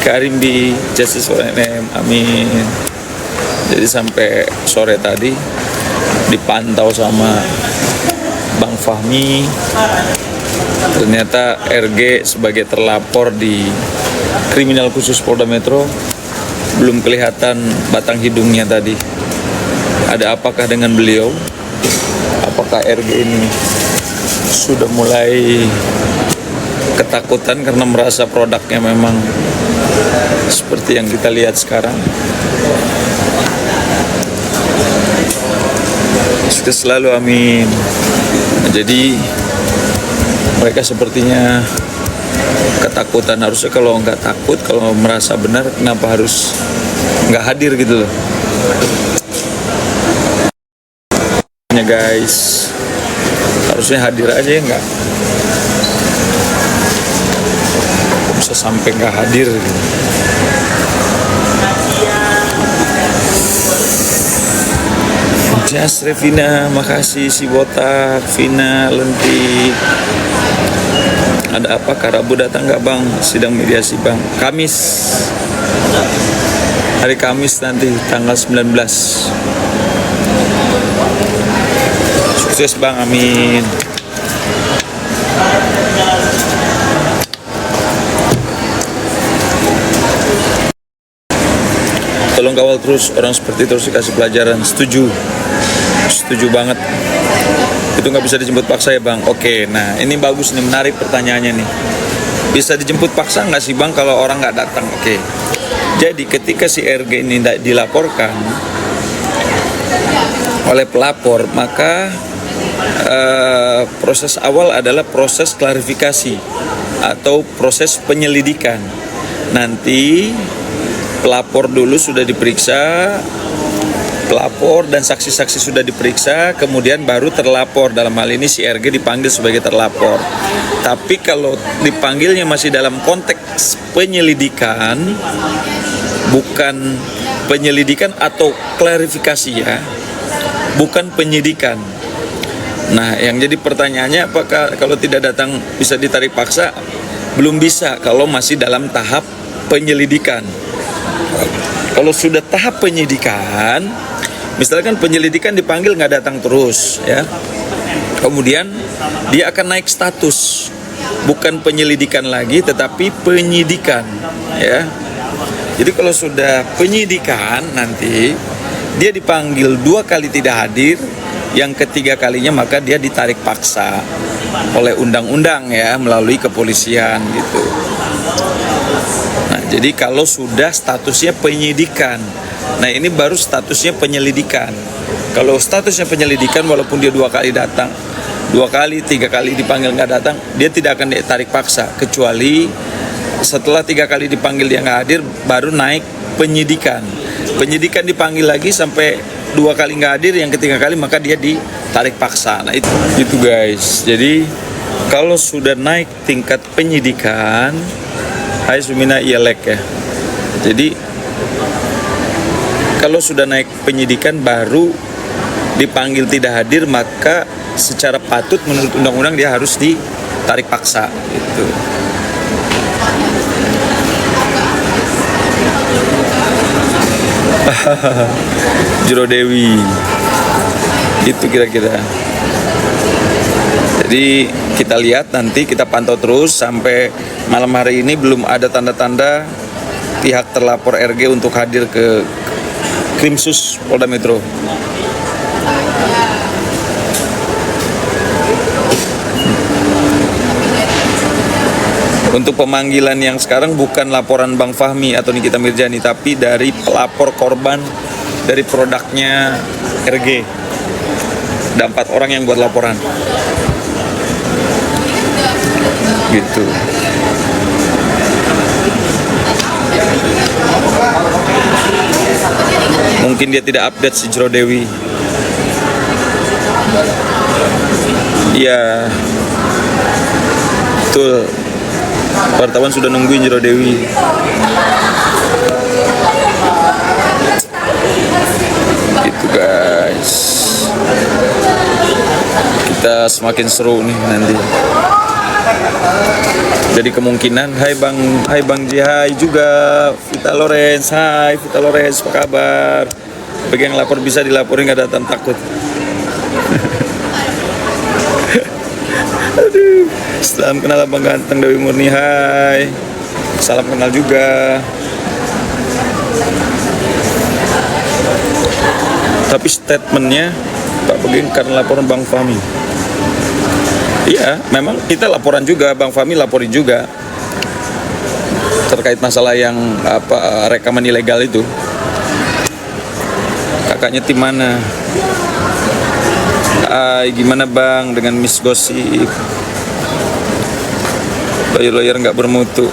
Karimbi, Justice for NM, amin. Jadi sampai sore tadi dipantau sama Bang Fahmi, ternyata RG sebagai terlapor di kriminal khusus Polda Metro belum kelihatan batang hidungnya tadi. Ada apakah dengan beliau? Apakah RG ini sudah mulai ketakutan karena merasa produknya memang seperti yang kita lihat sekarang? Kita selalu amin. Jadi mereka sepertinya ketakutan. Harusnya kalau nggak takut, kalau merasa benar, kenapa harus nggak hadir gitu loh? Ya guys, harusnya hadir aja ya nggak? Bisa sampai nggak hadir gitu. Jas Revina, makasih si botak, Vina, Lentik. Ada apa? Karabu datang nggak bang? Sidang mediasi bang. Kamis, hari Kamis nanti tanggal 19. Sukses bang, amin. Tolong kawal terus orang seperti itu, harus dikasih pelajaran. Setuju banget. Itu nggak bisa dijemput paksa ya bang? Oke, nah ini bagus nih, menarik pertanyaannya nih. Bisa dijemput paksa nggak sih bang kalau orang nggak datang? Oke. Jadi ketika si RG ini dilaporkan oleh pelapor, maka proses awal adalah proses klarifikasi atau proses penyelidikan. Nanti pelapor dulu sudah diperiksa, pelapor dan saksi-saksi sudah diperiksa, kemudian baru terlapor. Dalam hal ini si RG dipanggil sebagai terlapor. Tapi kalau dipanggilnya masih dalam konteks penyelidikan, bukan penyelidikan atau klarifikasi ya, bukan penyidikan. Nah, yang jadi pertanyaannya, apakah kalau tidak datang bisa ditarik paksa? Belum bisa kalau masih dalam tahap penyelidikan. Kalau sudah tahap penyidikan, misalkan penyelidikan dipanggil nggak datang terus, ya, kemudian dia akan naik status, bukan penyelidikan lagi, tetapi penyidikan, ya. Jadi kalau sudah penyidikan nanti dia dipanggil 2 kali tidak hadir, yang ketiga kalinya maka dia ditarik paksa oleh undang-undang ya, melalui kepolisian gitu. Nah, jadi kalau sudah statusnya penyidikan, nah ini baru statusnya penyelidikan. Kalau statusnya penyelidikan, walaupun dia 2 kali datang, 2 kali, 3 kali dipanggil nggak datang, dia tidak akan ditarik paksa, kecuali setelah 3 kali dipanggil dia nggak hadir, baru naik penyidikan. Penyidikan dipanggil lagi sampai 2 kali nggak hadir, yang ketiga kali maka dia ditarik paksa. Nah itu guys. Jadi kalau sudah naik tingkat penyidikan, Hai Sumina Ielek ya. Jadi kalau sudah naik penyidikan baru dipanggil tidak hadir, maka secara patut menurut undang-undang dia harus ditarik paksa gitu. Jero Dewi itu kira-kira. Jadi kita lihat nanti, kita pantau terus sampai malam hari ini belum ada tanda-tanda pihak terlapor RG untuk hadir ke Krimsus Polda Metro. Untuk pemanggilan yang sekarang bukan laporan Bang Fahmi atau Nikita Mirjani, tapi dari pelapor korban dari produknya RG. Ada 4 orang yang buat laporan. Gitu. Mungkin dia tidak update si Jero Dewi. Iya. Betul. Wartawan sudah nungguin Jero Dewi. Gitu guys. Kita semakin seru nih nanti. Jadi kemungkinan, hai Bang Ji, hai juga Vita Lorenz, hai Vita Lorenz, apa kabar? Bagi yang lapor bisa dilaporin, nggak datang takut. Aduh, salam kenal Abang Ganteng Dewi Murni, hai. Salam kenal juga. Tapi statementnya Pak Begeng karena laporan Bang Fahmi. Iya, memang kita laporan juga, Bang Fahmi laporin juga terkait masalah yang rekaman ilegal itu. Kakaknya tim mana? Gimana Bang dengan Miss Gosip? Lawyer nggak bermutu.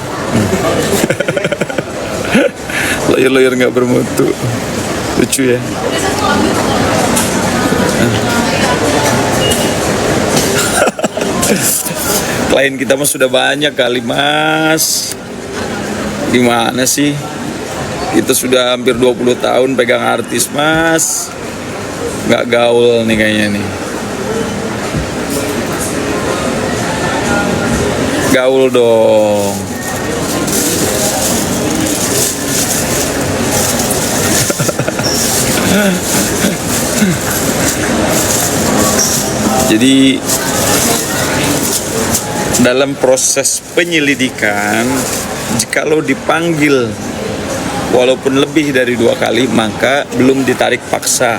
Lawyer nggak bermutu. Lucu ya. Klien kita mah sudah banyak kali Mas. Gimana sih? Kita sudah hampir 20 tahun pegang artis Mas. Nggak gaul nih kayaknya nih. Gaul dong. Jadi dalam proses penyelidikan, jikalau dipanggil walaupun lebih dari 2 kali, maka belum ditarik paksa.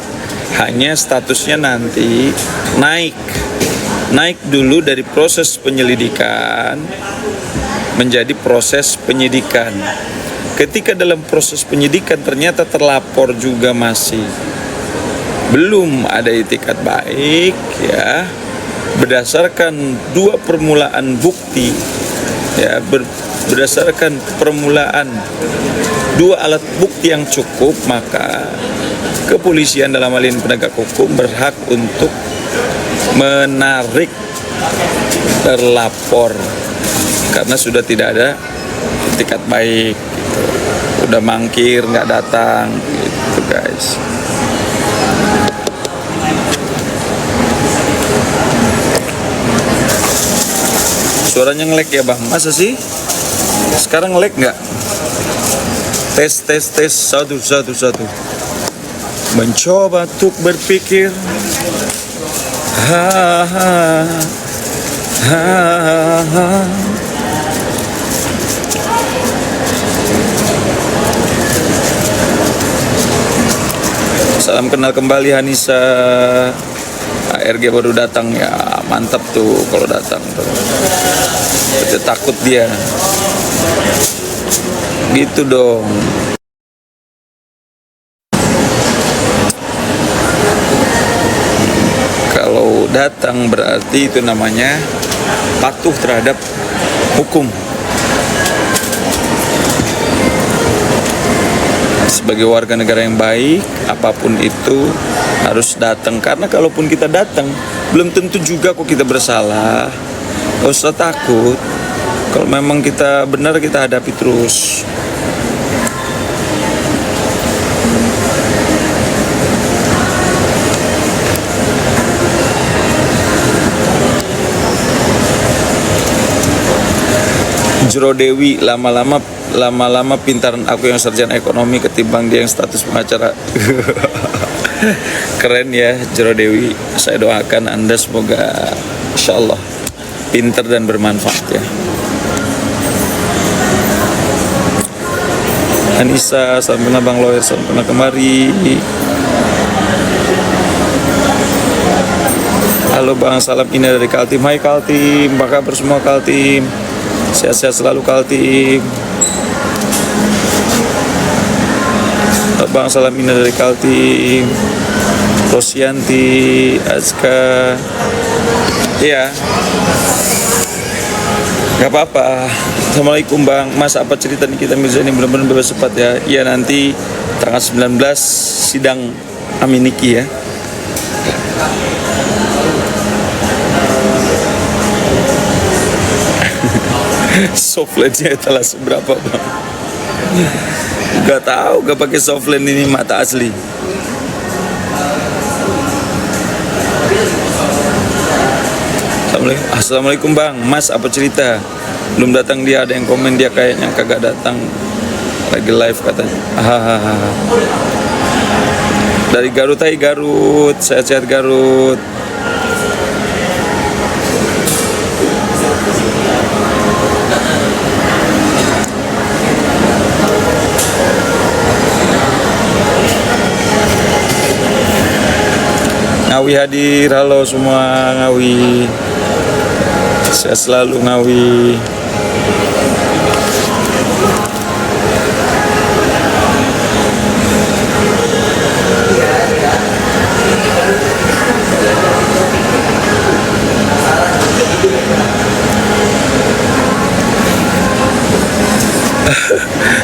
Hanya statusnya nanti naik dulu dari proses penyelidikan menjadi proses penyidikan. Ketika dalam proses penyidikan ternyata terlapor juga masih belum ada itikat baik, ya, berdasarkan 2 permulaan bukti, ya, berdasarkan permulaan 2 alat bukti yang cukup, maka kepolisian dalam hal ini penegak hukum berhak untuk menarik terlapor karena sudah tidak ada itikat baik, gitu. Udah mangkir nggak datang, gitu guys. Suaranya nge-lag ya Bang, masa sih? Sekarang nge-lag nggak? Tes 1. Mencoba untuk berpikir, Salam kenal kembali Hanisa. ARG baru datang ya, mantap tuh kalau datang tuh. Udah takut dia. Gitu dong. Kalau datang berarti itu namanya patuh terhadap hukum. Sebagai warga negara yang baik, apapun itu harus datang. Karena kalaupun kita datang, belum tentu juga kok kita bersalah. Gak usah takut. Kalau memang kita benar, kita hadapi terus. Jero Dewi, lama-lama pintaran aku yang sarjana ekonomi ketimbang dia yang status pengacara. Keren ya Jero Dewi. Saya doakan Anda semoga insya Allah pintar dan bermanfaat ya. Anissa, salam kenal Bang Lawyer, salam kenal kemari. Halo Bang, salam ini dari Kaltim. Hai Kaltim, apa kabar semua Kaltim? Sehat-sehat selalu Kaltim. Bang, salam ini dari Kaltim. Rosyanti, Azka. Iya. Gak apa-apa. Assalamualaikum Bang. Mas, apa cerita nih kita Mirza ini benar-benar bebas cepat ya? Iya, nanti tanggal 19 sidang Aminiki ya. Softlandnya telah seberapa Bang? Gak tahu, gak pakai softland ini mata asli. Assalamualaikum Bang, Mas apa cerita? Belum datang dia, ada yang komen dia kayaknya kagak datang. Lagi live katanya. Hahaha. Dari Garut, hai Garut, sehat-sehat Garut. Ngawi hadir, halo semua Ngawi. Sehat selalu Ngawi.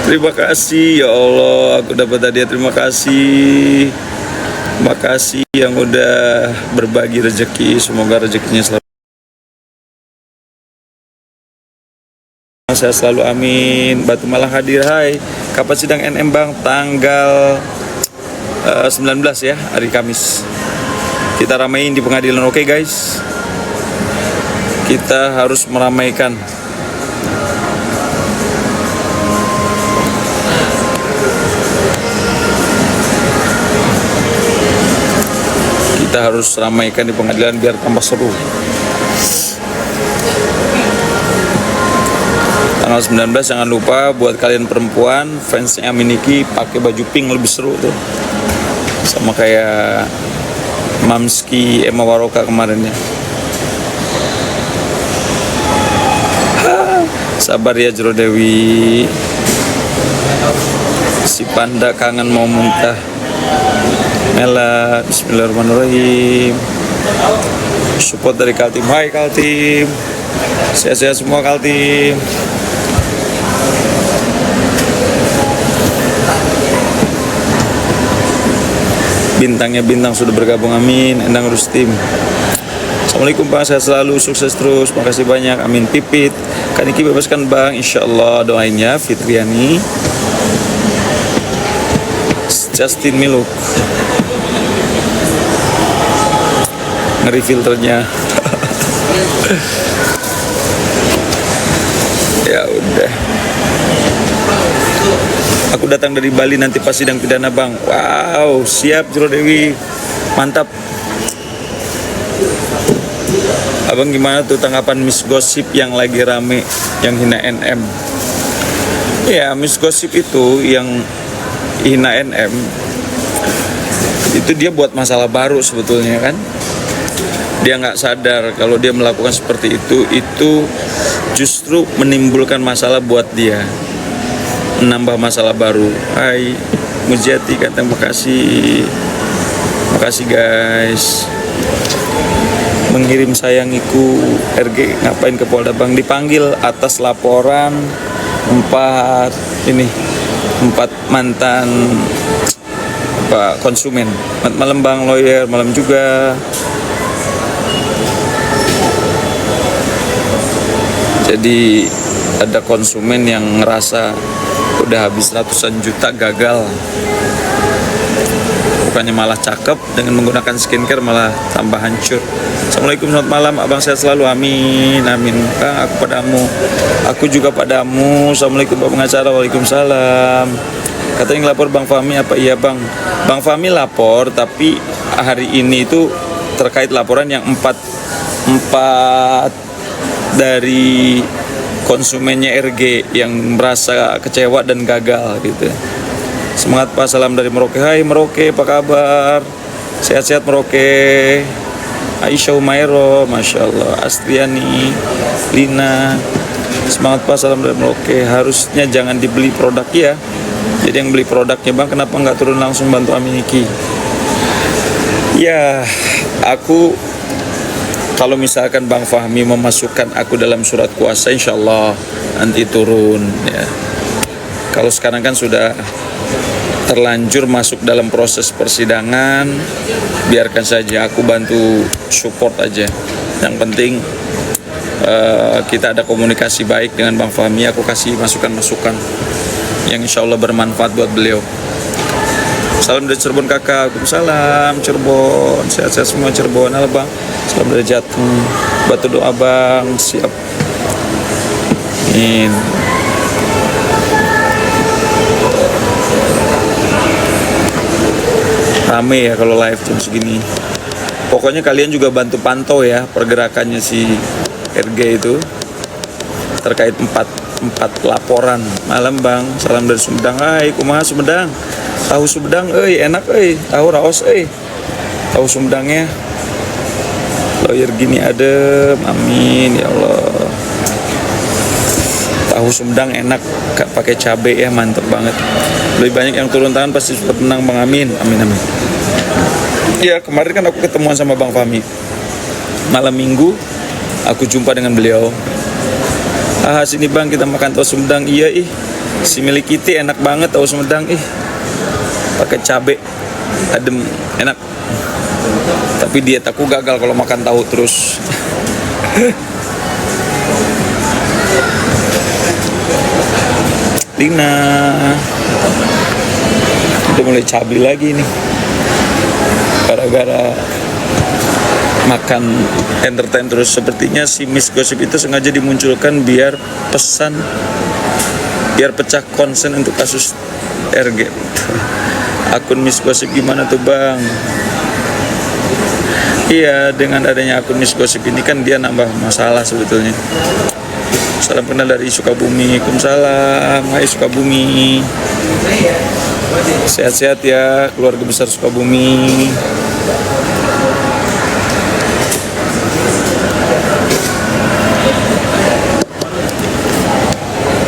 Terima kasih ya Allah, aku dapat hadiah. Terima kasih. Terima kasih yang udah berbagi rezeki. Semoga rezekinya selalu saya selalu, amin. Batu Malang hadir, hai. Kapan sidang NM Bang? Tanggal 19 ya, hari Kamis. Kita ramein di pengadilan, oke guys? Kita harus meramaikan. Kita harus ramaikan di pengadilan biar tambah seru. Tanggal 19 jangan lupa buat kalian perempuan fansnya Aminiki pakai baju pink, lebih seru tuh. Sama kayak Mamski Emma Waroka kemarin ya. Sabar ya Jero Dewi. Si panda kangen mau muntah. Mela, bismillahirrahmanirrahim. Support dari Kaltim, hai Kaltim. Sehat-sehat semua Kaltim. Bintangnya bintang sudah bergabung, amin. Endang Rustim. Assalamualaikum Bang, sehat selalu, sukses terus, makasih banyak, amin. Pipit, Kaniki bebaskan Bang, insyaallah, doainnya. Fitriani, Justin Miluk, ngeri filternya. Ya udah. Aku datang dari Bali nanti pas sidang pidana Bang. Wow, siap Jero Dewi. Mantap. Abang gimana tuh tanggapan Miss Gosip yang lagi rame yang hina NM? Ya, Miss Gosip itu yang hina NM itu dia buat masalah baru sebetulnya kan. Dia nggak sadar kalau dia melakukan seperti itu justru menimbulkan masalah buat dia, menambah masalah baru. Hai Mujiati, kata makasih guys. Mengirim sayangiku RG ngapain ke Polda Bang? Dipanggil atas laporan 4 mantan konsumen. Malam Bang Lawyer, malam juga. Jadi ada konsumen yang ngerasa udah habis ratusan juta gagal. Bukannya malah cakep, dengan menggunakan skincare malah tambah hancur. Assalamualaikum, selamat malam Abang, sehat selalu, amin. Amin Bang, aku padamu. Aku juga padamu. Assalamualaikum Pak pengacara. Waalaikumsalam. Katanya ngelapor Bang Fahmi, apa iya Bang? Bang Fahmi lapor, tapi hari ini itu terkait laporan yang empat dari konsumennya RG yang merasa kecewa dan gagal gitu. Semangat Pak, salam dari Merauke. Hai Merauke, apa kabar? Sehat-sehat Merauke. Aisyah Umairo, Masya Allah. Astriani, Lina, semangat Pak, salam dari Merauke. Harusnya jangan dibeli produk ya. Jadi yang beli produknya Bang, kenapa nggak turun langsung bantu Aminiki? Ya, aku kalau misalkan Bang Fahmi memasukkan aku dalam surat kuasa, insya Allah nanti turun ya. Kalau sekarang kan sudah terlanjur masuk dalam proses persidangan, biarkan saja, aku bantu support aja. Yang penting kita ada komunikasi baik dengan Bang Fahmi, aku kasih masukan-masukan yang insya Allah bermanfaat buat beliau. Salam dari Cirebon kakak. Waalaikumsalam Cirebon. Sehat-sehat semua Cirebon. Halo Bang. Salam dari Jateng. Batu doa Bang. Siap. Amin. Rame ya kalau live jam segini. Pokoknya kalian juga bantu pantau ya pergerakannya si RG itu terkait empat laporan. Malam Bang, salam dari Sumedang. Hai, kumaha Sumedang? Tahu Sumedang, enak tahu raos tahu Sumedangnya. Lawyer gini adem, amin ya Allah. Tahu Sumedang enak, gak pakai cabai ya, mantep banget. Lebih banyak yang turun tangan pasti cepat menang Bang, amin, amin. Ya kemarin kan aku ketemuan sama Bang Fahmi. Malam minggu aku jumpa dengan beliau. Sini Bang kita makan tahu Sumedang. Iya si milik kita enak banget tahu Sumedang pakai cabai adem enak. Tapi diet aku gagal kalau makan tahu terus. Lina udah mulai cabai lagi nih gara-gara makan entertain terus. Sepertinya si Miss Gosip itu sengaja dimunculkan biar pecah konsen untuk kasus RG. Akun Miss Gosip gimana tuh Bang? Iya, dengan adanya akun Miss Gosip ini kan dia nambah masalah sebetulnya. Salam kenal dari Sukabumi. Waalaikumsalam. Hai Sukabumi. Sehat-sehat ya keluarga besar Sukabumi.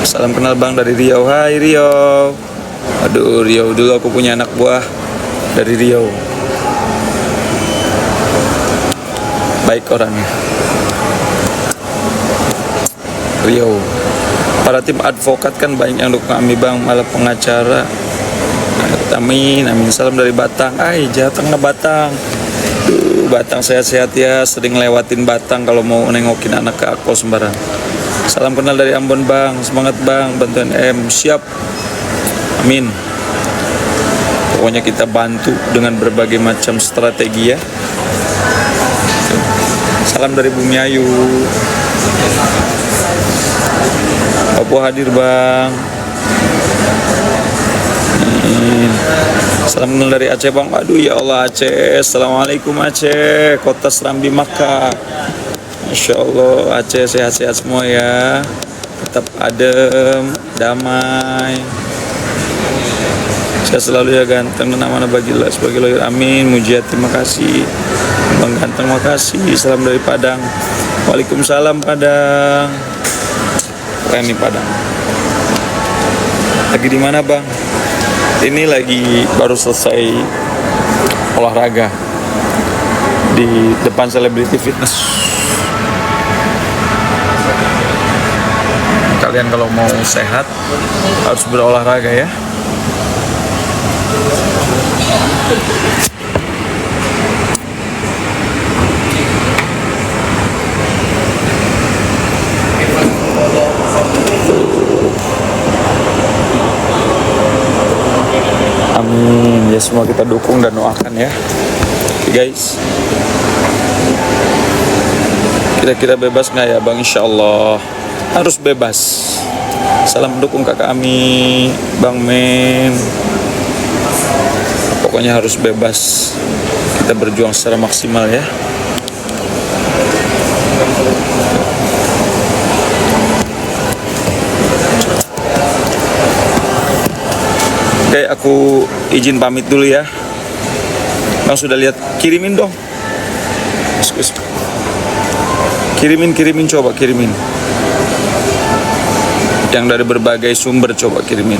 Salam kenal Bang dari Riau. Hai Riau. Aduh Riau, dulu aku punya anak buah dari Riau. Baik orangnya. Riau. Para tim advokat kan banyak yang dukung kami Bang, malah pengacara. Amin, amin. Salam dari Batang. Jawa Tengah Batang. Batang sehat-sehat ya. Sering lewatin Batang kalau mau nengokin anak ke Akpol sembarang. Salam kenal dari Ambon Bang. Semangat Bang, bantuan siap. Amin. Pokoknya kita bantu dengan berbagai macam strategi ya. Salam dari Bumi Ayu. Opo hadir Bang. Salam kenal dari Aceh Bang. Aduh ya Allah Aceh. Assalamualaikum Aceh, kota Serambi Makkah. Masya Allah Aceh sehat-sehat semua ya. Tetap adem, damai. Saya selalu ya ganteng dan amanah bagilah sebagai lawyer. Amin. Mujiat terima kasih. Bang ganteng makasih. Salam dari Padang. Waalaikumsalam Padang. Keren nih Padang. Lagi di mana Bang? Ini lagi baru selesai olahraga di depan Celebrity Fitness. Kalian kalau mau sehat harus berolahraga ya. Amin ya, semua kita dukung dan doakan ya. Oke guys, kira-kira bebas nggak ya Bang? Insya Allah harus bebas. Salam dukung kakak kami Bang Men. Pokoknya harus bebas. Kita berjuang secara maksimal ya. Oke, aku izin pamit dulu ya. Bang sudah lihat, kirimin dong. Kirimin coba kirimin. Yang dari berbagai sumber coba kirimin.